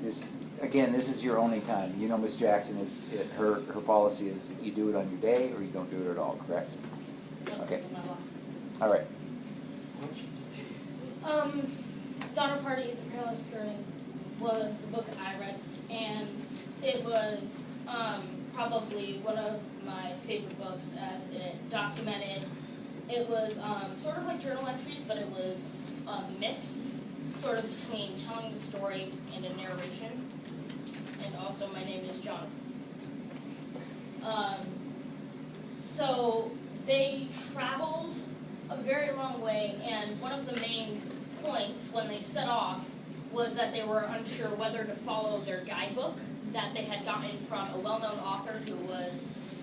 This, again, this is your only time. You know Miss Jackson her policy is you do it on your day or you don't do it at all, correct? Okay. All right. Donner Party, The Perilous Journey was the book that I read, and it was probably one of my favorite books as it documented. It was sort of like journal entries, but it was a mix sort of between telling the story and a narration. And also, my name is John. So they traveled a very long way, and one of the main points when they set off was that they were unsure whether to follow their guidebook that they had gotten from a well-known author who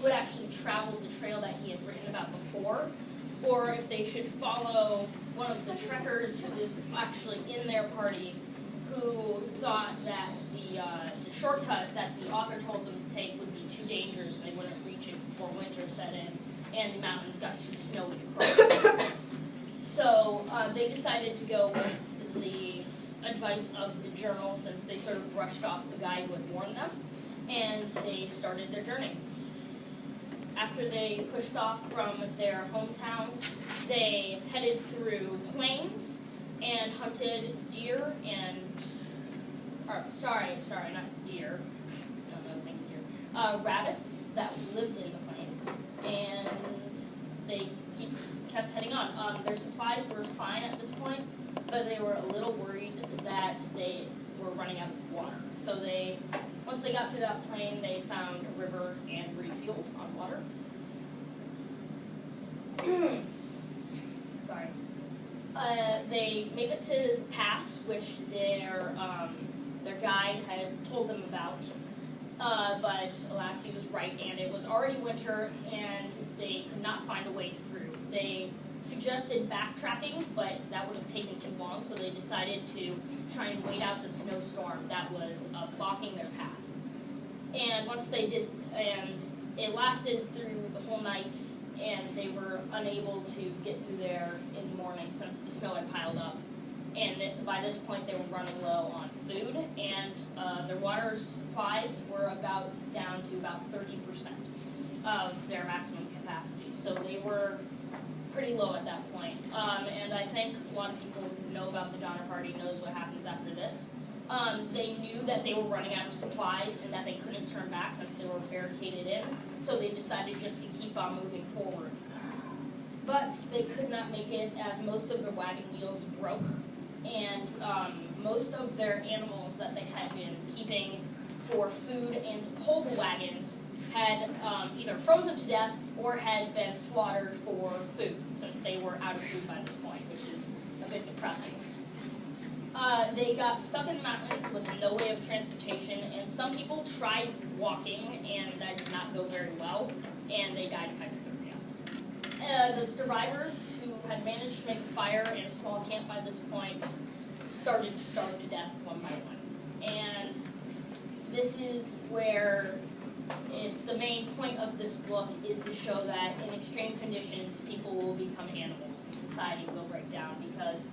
had actually traveled the trail that he had written about before, or if they should follow one of the trekkers who was actually in their party, who thought that the shortcut that the author told them to take would be too dangerous and they wouldn't reach it before winter set in and the mountains got too snowy to cross. So they decided to go with the advice of the journal, since they sort of brushed off the guide who had warned them, and they started their journey. After they pushed off from their hometown, they headed through plains and hunted deer and, sorry, not deer, I was thinking deer, rabbits that lived in the plains, and they kept heading on. Their supplies were fine at this point, but they were a little worried that they were running out of water. So once they got through that plain, they found a river and refueled on water. Sorry. They made it to the pass, which their guide had told them about. But alas, he was right, and it was already winter, and they could not find a way through. They suggested backtracking, but that would have taken too long, so they decided to try and wait out the snowstorm that was blocking their path. And once they did, and it lasted through the whole night, and they were unable to get through there in the morning since the snow had piled up. And by this point, they were running low on food, and their water supplies were down to about 30% of their maximum capacity. So they were pretty low at that point. And I think a lot of people who know about the Donner Party knows what happens after this. They knew that they were running out of supplies and that they couldn't turn back since they were barricaded in, so they decided just to keep on moving forward. But they could not make it, as most of their wagon wheels broke, and most of their animals that they had been keeping for food and to pull the wagons had either frozen to death or had been slaughtered for food, since they were out of food by this point, which is a bit depressing. They got stuck in the mountains with no way of transportation, and some people tried walking, and that did not go very well, and they died of hypothermia. The survivors, who had managed to make a fire in a small camp by this point, started to starve to death one by one. And this is where the main point of this book is to show that in extreme conditions, people will become animals, and society will break down, because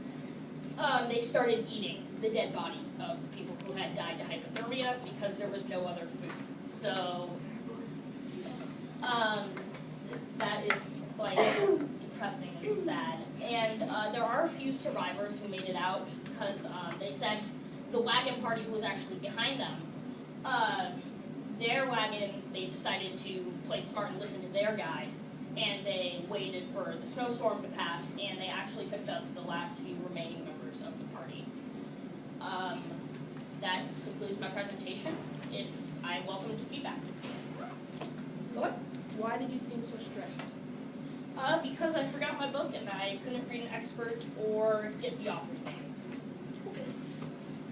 they started eating the dead bodies of the people who had died to hypothermia because there was no other food. So that is quite depressing and sad. And there are a few survivors who made it out, because they said the wagon party who was actually behind them, their wagon, they decided to play smart and listen to their guide, and they waited for the snowstorm to pass, and they actually picked up the last few remaining members of the party. That concludes my presentation. If I welcome to feedback. What? Why did you seem so stressed? Because I forgot my book and I couldn't read an expert or get the author's name. Okay.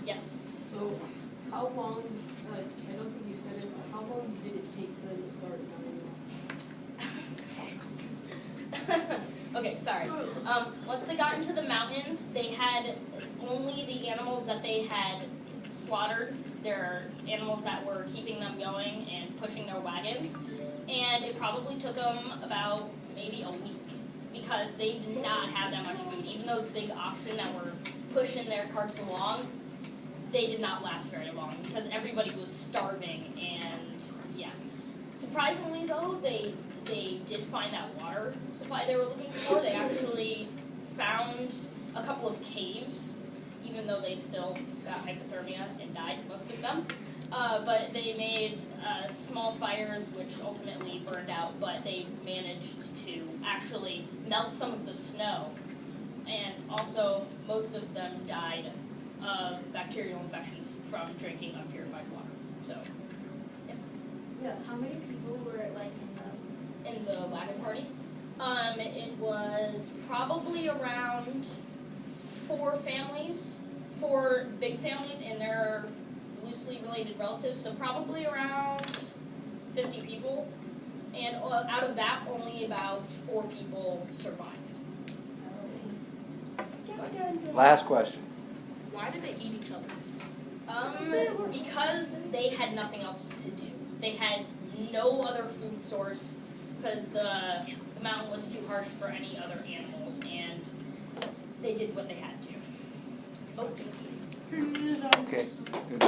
Yes. So, how long, I don't think you said it, but how long did it take them to start dying? Okay, sorry. Once they got into the mountains, they had only the animals that they had slaughtered, their animals that were keeping them going and pushing their wagons, and it probably took them about maybe a week, because they did not have that much food. Even those big oxen that were pushing their carts along, they did not last very long because everybody was starving and yeah. Surprisingly though, they did find that water supply they were looking for. They actually found a couple of caves, even though they still got hypothermia and died, most of them. But they made small fires which ultimately burned out, but they managed to actually melt some of the snow. And also, most of them died of bacterial infections from drinking unpurified water. So, Yeah, how many people were like in the Latin party, it was probably around 4 families, 4 big families and their loosely related relatives, so probably around 50 people. And out of that, only about 4 people survived. Last question. Why did they eat each other? Because they had nothing else to do. They had no other food source because the mountain was too harsh for any other animals, and they did what they had to. Okay, good.